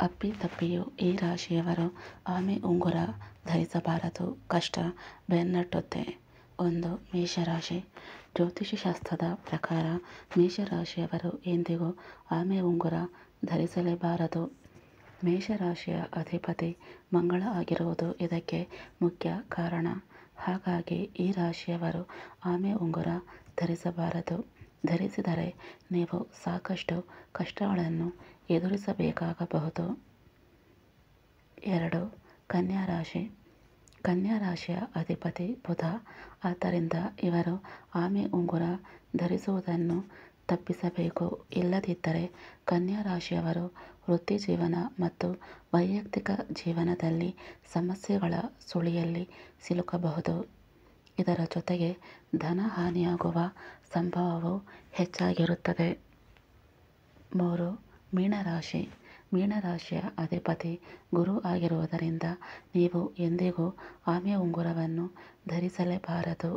ಅಪ್ಪಿತಪ್ಪಿಯೂ ಈ ರಾಶಿಯವರು ಆಮೆ ಉಂಗುರ ಧರಿಸಬಾರದು. ಕಷ್ಟ ಬೆನ್ನಟ್ಟುತ್ತೆ. 1. ಮೇಷರಾಶಿ. ಜ್ಯೋತಿಷ್ಯಶಾಸ್ತ್ರದ ಪ್ರಕಾರ ಮೇಷರಾಶಿಯವರು ಎಂದಿಗೂ ಆಮೆ ಉಂಗುರ ಧರಿಸಲೇಬಾರದು. ಮೇಷರಾಶಿಯ ಅಧಿಪತಿ ಮಂಗಳ ಆಗಿರುವುದು ಇದಕ್ಕೆ ಮುಖ್ಯ ಕಾರಣ. ಹಾಗಾಗಿ ಈ ರಾಶಿಯವರು ಆಮೆ ಉಂಗುರ ಧರಿಸಬಾರದು. ಧರಿಸಿದರೆ ನೀವು ಸಾಕಷ್ಟು ಕಷ್ಟಗಳನ್ನು ಎದುರಿಸಬೇಕಾಗಬಹುದು. 2. ಕನ್ಯಾ ರಾಶಿ. ಕನ್ಯಾ ರಾಶಿಯ ಅಧಿಪತಿ ಬುಧ. ಆದ್ದರಿಂದ ಇವರು ಆಮೆ ಉಂಗುರ ಧರಿಸುವುದನ್ನು ತಪ್ಪಿಸಬೇಕು. ಇಲ್ಲದಿದ್ದರೆ ಕನ್ಯಾ ರಾಶಿಯವರು ವೃತ್ತಿ ಜೀವನ ಮತ್ತು ವೈಯಕ್ತಿಕ ಜೀವನದಲ್ಲಿ ಸಮಸ್ಯೆಗಳ ಸುಳಿಯಲ್ಲಿ ಸಿಲುಕಬಹುದು. ಇದರ ಜೊತೆಗೆ ಧನ ಹಾನಿಯಾಗುವ ಸಂಭವವೂ ಹೆಚ್ಚಾಗಿರುತ್ತದೆ. 3. ಮೀನರಾಶಿ. ಮೀನರಾಶಿಯ ಅಧಿಪತಿ ಗುರು ಆಗಿರುವುದರಿಂದ ನೀವು ಎಂದಿಗೂ ಆಮೆ ಉಂಗುರವನ್ನು ಧರಿಸಲೇಬಾರದು.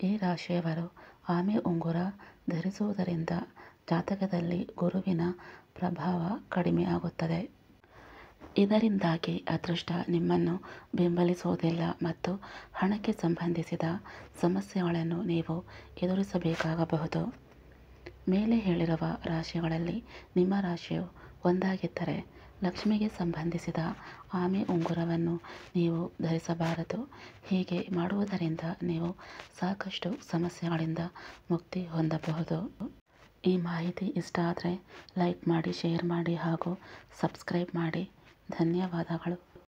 ಈ ರಾಶಿಯವರು ಆಮೆ ಉಂಗುರ ಧರಿಸುವುದರಿಂದ ಜಾತಕದಲ್ಲಿ ಗುರುವಿನ ಪ್ರಭಾವ ಕಡಿಮೆ ಆಗುತ್ತದೆ. ಇದರಿಂದಾಗಿ ಅದೃಷ್ಟ ನಿಮ್ಮನ್ನು ಬೆಂಬಲಿಸುವುದಿಲ್ಲ ಮತ್ತು ಹಣಕ್ಕೆ ಸಂಬಂಧಿಸಿದ ಸಮಸ್ಯೆಗಳನ್ನು ನೀವು ಎದುರಿಸಬೇಕಾಗಬಹುದು. ಮೇಲೆ ಹೇಳಿರುವ ರಾಶಿಗಳಲ್ಲಿ ನಿಮ್ಮ ರಾಶಿಯು ಒಂದಾಗಿದ್ದರೆ ಲಕ್ಷ್ಮಿಗೆ ಸಂಬಂಧಿಸಿದ ಆಮೆ ಉಂಗುರವನ್ನು ನೀವು ಧರಿಸಬಾರದು. ಹೀಗೆ ಮಾಡುವುದರಿಂದ ನೀವು ಸಾಕಷ್ಟು ಸಮಸ್ಯೆಗಳಿಂದ ಮುಕ್ತಿ ಹೊಂದಬಹುದು. ಈ ಮಾಹಿತಿ ಇಷ್ಟ ಆದರೆ ಲೈಕ್ ಮಾಡಿ, ಶೇರ್ ಮಾಡಿ ಹಾಗೂ ಸಬ್ಸ್ಕ್ರೈಬ್ ಮಾಡಿ. ಧನ್ಯವಾದಗಳು.